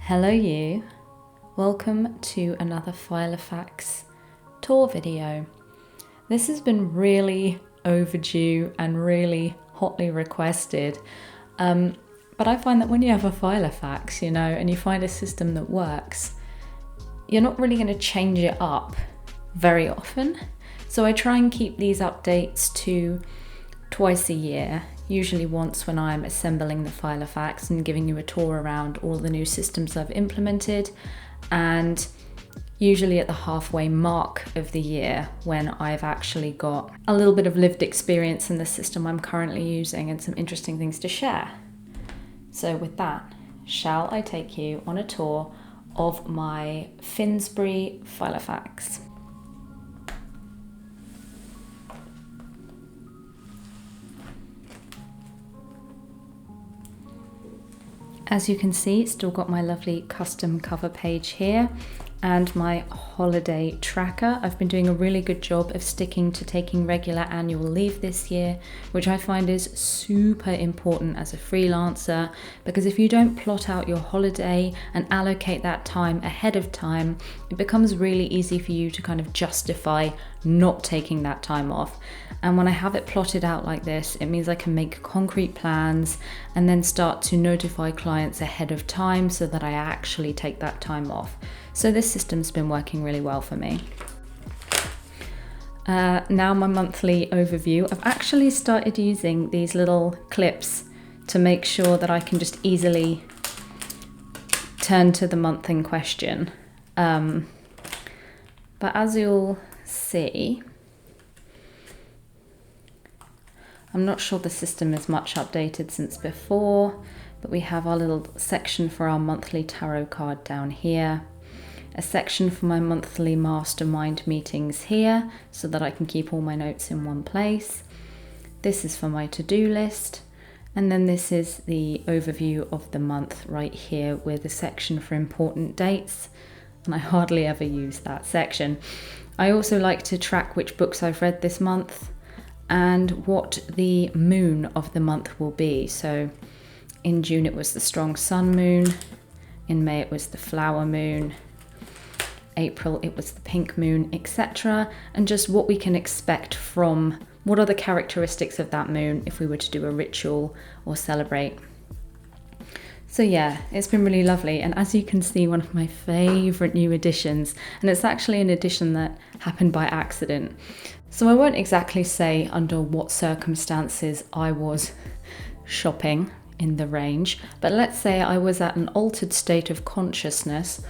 Hello you, welcome to another Filofax tour video. This has been really overdue and really hotly requested, but I find that when you have a Filofax, and you find a system that works, you're not really going to change it up very often. So I try and keep these updates to twice a year, usually once when I'm assembling the Filofax and giving you a tour around all the new systems I've implemented, and usually at the halfway mark of the year when I've actually got a little bit of lived experience in the system I'm currently using and some interesting things to share. So with that, shall I take you on a tour of my Finsbury Filofax? As you can see, still got my lovely custom cover page here and my holiday tracker. I've been doing a really good job of sticking to taking regular annual leave this year, which I find is super important as a freelancer, because if you don't plot out your holiday and allocate that time ahead of time, it becomes really easy for you to kind of justify not taking that time off. And when I have it plotted out like this, it means I can make concrete plans and then start to notify clients ahead of time so that I actually take that time off. So this system's been working really well for me. Now my monthly overview. I've actually started using these little clips to make sure that I can just easily turn to the month in question. But as you'll see, I'm not sure the system is much updated since before, but we have our little section for our monthly tarot card down here, a section for my monthly mastermind meetings here so that I can keep all my notes in one place. This is for my to-do list, and then this is the overview of the month right here with a section for important dates, and I hardly ever use that section. I also like to track which books I've read this month and what the moon of the month will be. So in June it was the strong sun moon, in May it was the flower moon, April it was the pink moon, etc. And just what we can expect from, what are the characteristics of that moon if we were to do a ritual or celebrate. So yeah, it's been really lovely, and as you can see, one of my favourite new additions, and it's actually an addition that happened by accident. So I won't exactly say under what circumstances I was shopping in the range, but let's say I was at an altered state of consciousness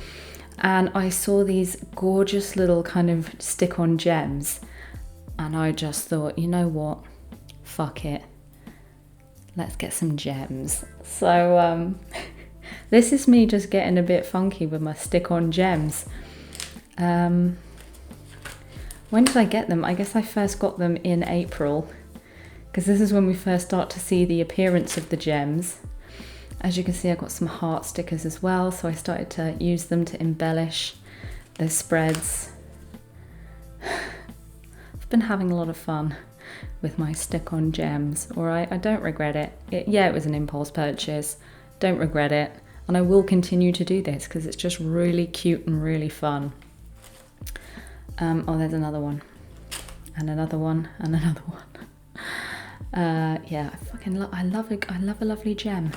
and I saw these gorgeous little kind of stick-on gems, and I just thought, you know what, fuck it. Let's get some gems. So this is me just getting a bit funky with my stick-on gems. When did I get them? I guess I first got them in April, because this is when we first start to see the appearance of the gems. As you can see, I got some heart stickers as well, so I started to use them to embellish the spreads. I've been having a lot of fun with my stick-on gems, or I don't regret it. Yeah, it was an impulse purchase, don't regret it, and I will continue to do this because it's just really cute and really fun. Oh, there's another one, and another one, and another one. Yeah, I love a lovely gem.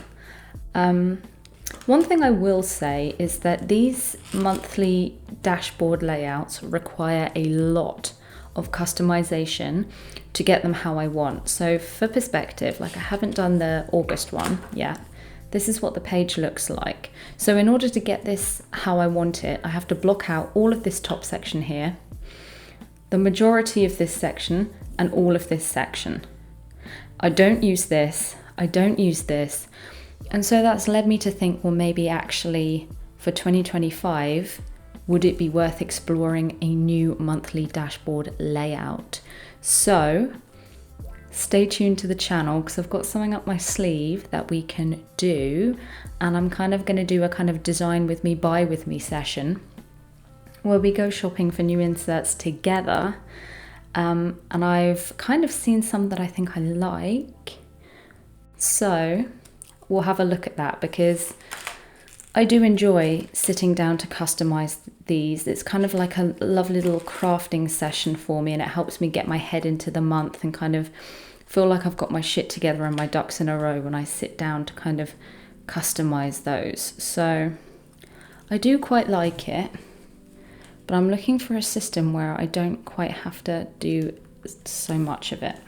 One thing I will say is that these monthly dashboard layouts require a lot of customization to get them how I want. So for perspective, like I haven't done the August one yet. This is what the page looks like. So in order to get this how I want it, I have to block out all of this top section here, the majority of this section, and all of this section. I don't use this, I don't use this. And so that's led me to think, well, maybe actually for 2025, would it be worth exploring a new monthly dashboard layout? So stay tuned to the channel, because I've got something up my sleeve that we can do, and I'm kind of going to do a kind of design with me, buy with me session where we go shopping for new inserts together. And I've kind of seen some that I think I like. So we'll have a look at that, because I do enjoy sitting down to customize these. It's kind of like a lovely little crafting session for me, and it helps me get my head into the month and kind of feel like I've got my shit together and my ducks in a row when I sit down to kind of customize those. So I do quite like it, but I'm looking for a system where I don't quite have to do so much of it.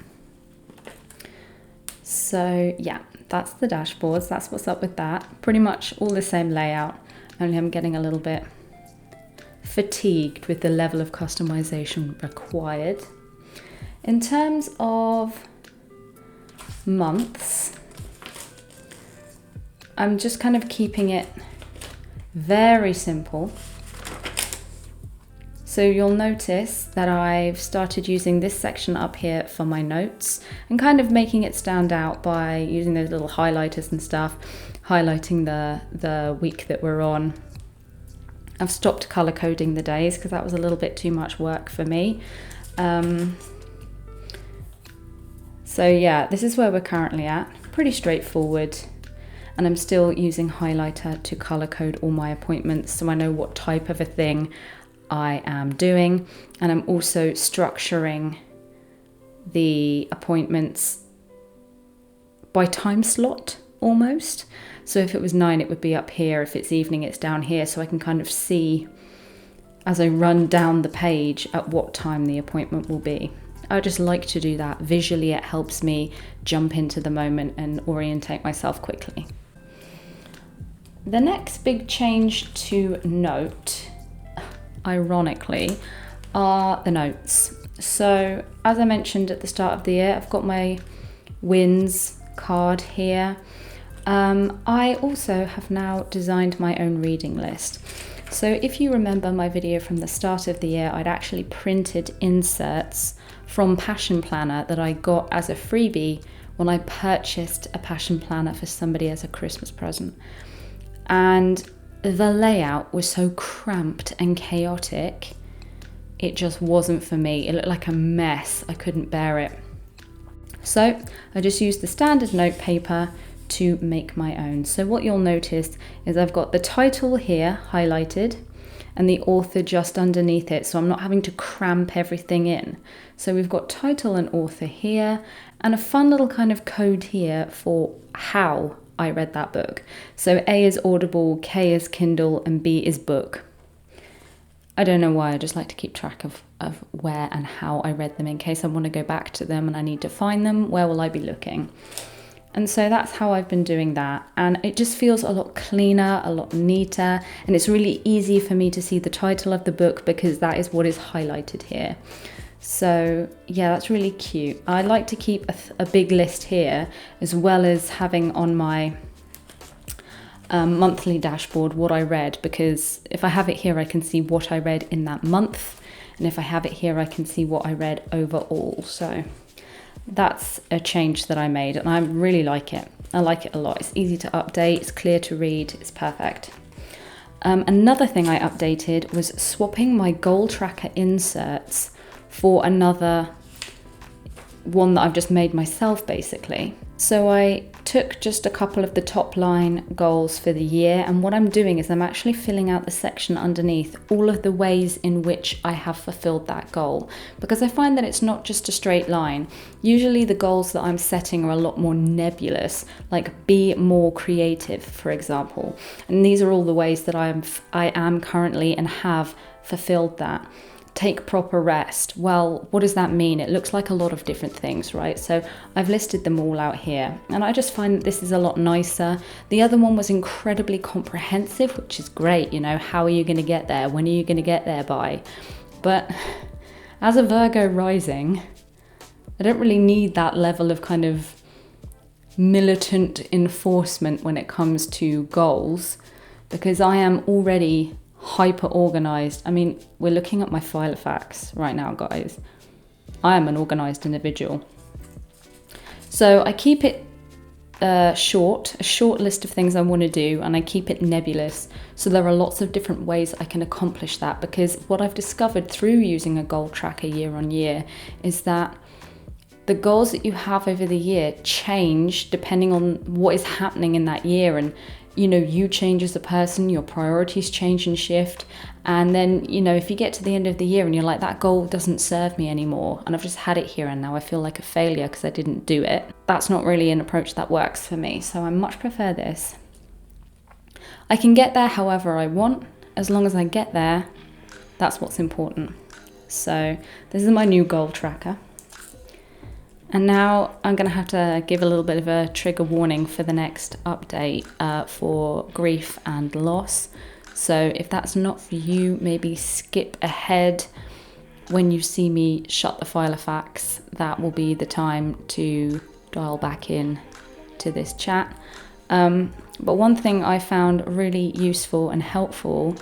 So yeah, that's the dashboards. That's what's up with that. Pretty much all the same layout, only I'm getting a little bit fatigued with the level of customization required. In terms of months, I'm just kind of keeping it very simple. So you'll notice that I've started using this section up here for my notes and kind of making it stand out by using those little highlighters and stuff, highlighting the week that we're on. I've stopped color coding the days because that was a little bit too much work for me. So yeah, this is where we're currently at. Pretty straightforward. And I'm still using highlighter to color code all my appointments so I know what type of a thing I am doing. And I'm also structuring the appointments by time slot almost. So if it was 9, it would be up here. If it's evening, it's down here. So I can kind of see as I run down the page at what time the appointment will be. I just like to do that. Visually, it helps me jump into the moment and orientate myself quickly. The next big change to note, ironically, are the notes. So as I mentioned at the start of the year, I've got my wins card here. I also have now designed my own reading list. So if you remember my video from the start of the year, I'd actually printed inserts from Passion Planner that I got as a freebie when I purchased a Passion Planner for somebody as a Christmas present. And the layout was so cramped and chaotic, it just wasn't for me. It looked like a mess. I couldn't bear it. So I just used the standard note paper to make my own. So what you'll notice is I've got the title here highlighted and the author just underneath it, so I'm not having to cramp everything in. So we've got title and author here, and a fun little kind of code here for how I read that book. So A is Audible, K is Kindle, and B is book. I don't know why, I just like to keep track of where and how I read them in case I want to go back to them and I need to find them. Where will I be looking? And so that's how I've been doing that. And it just feels a lot cleaner, a lot neater. And it's really easy for me to see the title of the book because that is what is highlighted here. So yeah, that's really cute. I like to keep a big list here as well as having on my monthly dashboard what I read, because if I have it here, I can see what I read in that month. And if I have it here, I can see what I read overall. So that's a change that I made and I really like it. I like it a lot. It's easy to update, it's clear to read, it's perfect. Another thing I updated was swapping my goal tracker inserts for another one that I've just made myself basically. So I took just a couple of the top line goals for the year, and what I'm doing is I'm actually filling out the section underneath all of the ways in which I have fulfilled that goal, because I find that it's not just a straight line. Usually the goals that I'm setting are a lot more nebulous, like be more creative, for example. And these are all the ways that I am currently and have fulfilled that. Take proper rest. Well, what does that mean? It looks like a lot of different things, right? So I've listed them all out here, and I just find that this is a lot nicer. The other one was incredibly comprehensive, which is great. You know, how are you going to get there? When are you going to get there by? But as a Virgo rising, I don't really need that level of kind of militant enforcement when it comes to goals, because I am already hyper organized. I mean, we're looking at my Filofax right now, guys. I am an organized individual. So I keep it a short list of things I want to do, and I keep it nebulous. So there are lots of different ways I can accomplish that, because what I've discovered through using a goal tracker year on year is that the goals that you have over the year change depending on what is happening in that year, and you change as a person, your priorities change and shift. And then, if you get to the end of the year and you're like, that goal doesn't serve me anymore, and I've just had it here and now I feel like a failure because I didn't do it, that's not really an approach that works for me. So I much prefer this. I can get there however I want. As long as I get there, that's what's important. So this is my new goal tracker. And now I'm going to have to give a little bit of a trigger warning for the next update for grief and loss. So if that's not for you, maybe skip ahead. When you see me shut the Filofax, that will be the time to dial back in to this chat. But one thing I found really useful and helpful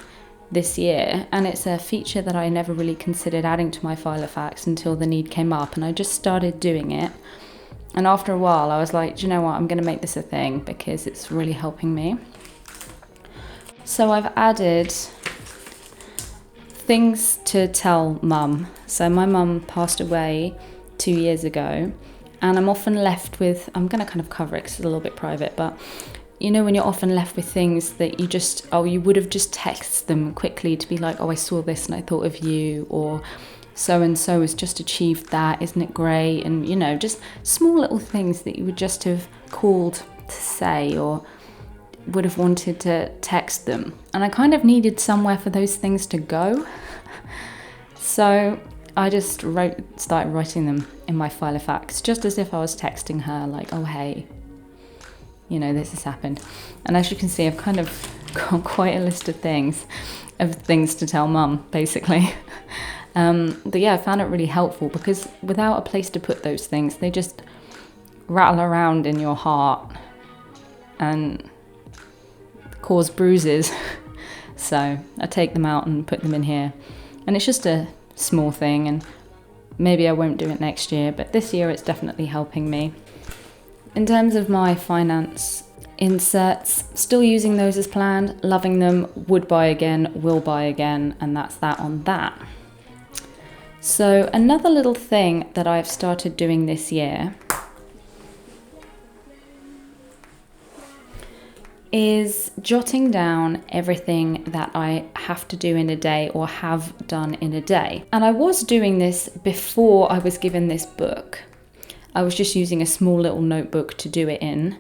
this year, and it's a feature that I never really considered adding to my Filofax until the need came up, and I just started doing it. And after a while I was like, do you know what, I'm going to make this a thing because it's really helping me. So I've added things to tell mum. So my mum passed away 2 years ago, and I'm often left with, I'm going to kind of cover it because it's a little bit private, but when you're often left with things that you would have just texted them quickly to be like, oh, I saw this and I thought of you, or so-and-so has just achieved that, isn't it great? And, just small little things that you would just have called to say or would have wanted to text them. And I kind of needed somewhere for those things to go. So I just started writing them in my Filofax, just as if I was texting her, like, oh, hey, this has happened. And as you can see, I've kind of got quite a list of things to tell mum, basically. But yeah, I found it really helpful because without a place to put those things, they just rattle around in your heart and cause bruises. So I take them out and put them in here. And it's just a small thing, and maybe I won't do it next year, but this year it's definitely helping me. In terms of my finance inserts, still using those as planned, loving them, would buy again, will buy again, and that's that on that. So another little thing that I've started doing this year is jotting down everything that I have to do in a day or have done in a day. And I was doing this before I was given this book. I was just using a small little notebook to do it in.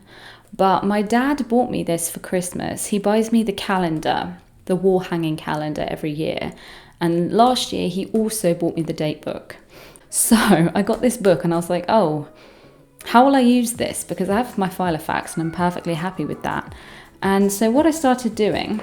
But my dad bought me this for Christmas. He buys me the calendar, the wall hanging calendar every year. And last year he also bought me the date book. So I got this book and I was like, oh, how will I use this? Because I have my Filofax and I'm perfectly happy with that. And so what I started doing,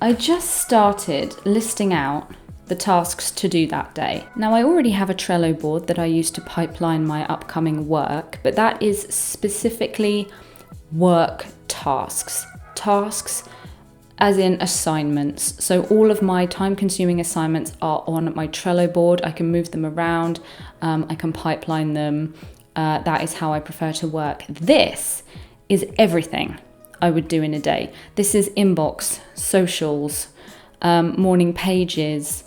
I just started listing out the tasks to do that day. Now I already have a Trello board that I use to pipeline my upcoming work, but that is specifically work tasks. Tasks as in assignments. So all of my time-consuming assignments are on my Trello board. I can move them around, I can pipeline them. That is how I prefer to work. This is everything I would do in a day. This is inbox, socials, morning pages,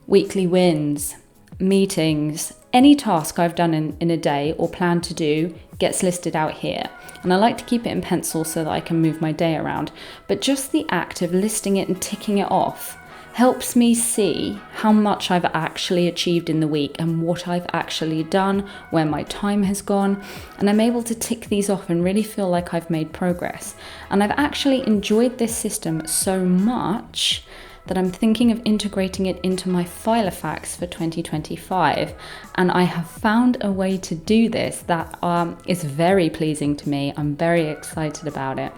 weekly wins, meetings. Any task I've done in a day or plan to do gets listed out here. And I like to keep it in pencil so that I can move my day around. But just the act of listing it and ticking it off helps me see how much I've actually achieved in the week and what I've actually done, where my time has gone. And I'm able to tick these off and really feel like I've made progress. And I've actually enjoyed this system so much that I'm thinking of integrating it into my Filofax for 2025. And I have found a way to do this that is very pleasing to me. I'm very excited about it.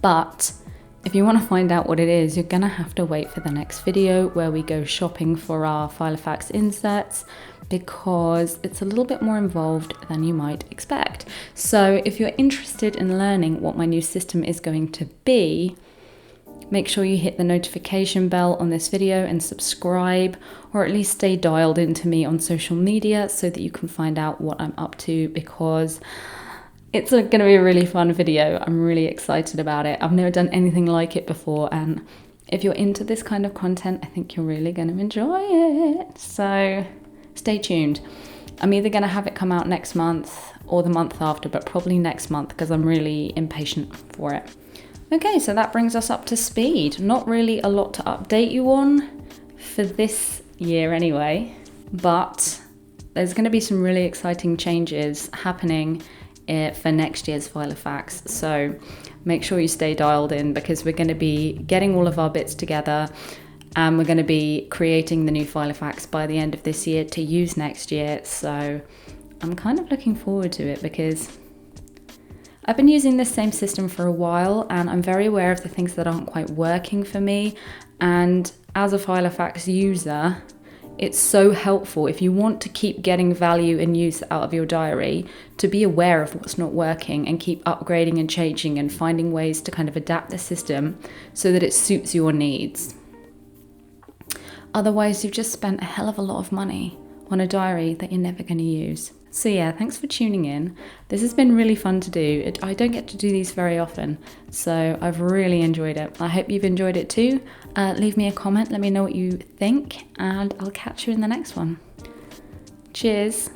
But if you want to find out what it is, you're gonna have to wait for the next video where we go shopping for our Filofax inserts, because it's a little bit more involved than you might expect. So if you're interested in learning what my new system is going to be, make sure you hit the notification bell on this video and subscribe, or at least stay dialed into me on social media so that you can find out what I'm up to, because it's going to be a really fun video. I'm really excited about it. I've never done anything like it before, and if you're into this kind of content, I think you're really going to enjoy it. So stay tuned. I'm either going to have it come out next month or the month after, but probably next month because I'm really impatient for it. Okay, so that brings us up to speed. Not really a lot to update you on for this year anyway, but there's going to be some really exciting changes happening for next year's Filofax. So make sure you stay dialed in because we're going to be getting all of our bits together and we're going to be creating the new Filofax by the end of this year to use next year. So I'm kind of looking forward to it because I've been using this same system for a while and I'm very aware of the things that aren't quite working for me. And as a Filofax user, it's so helpful if you want to keep getting value and use out of your diary to be aware of what's not working and keep upgrading and changing and finding ways to kind of adapt the system so that it suits your needs. Otherwise, you've just spent a hell of a lot of money on a diary that you're never going to use. So yeah, thanks for tuning in. This has been really fun to do. I don't get to do these very often, so I've really enjoyed it. I hope you've enjoyed it too. Leave me a comment, let me know what you think, and I'll catch you in the next one. Cheers.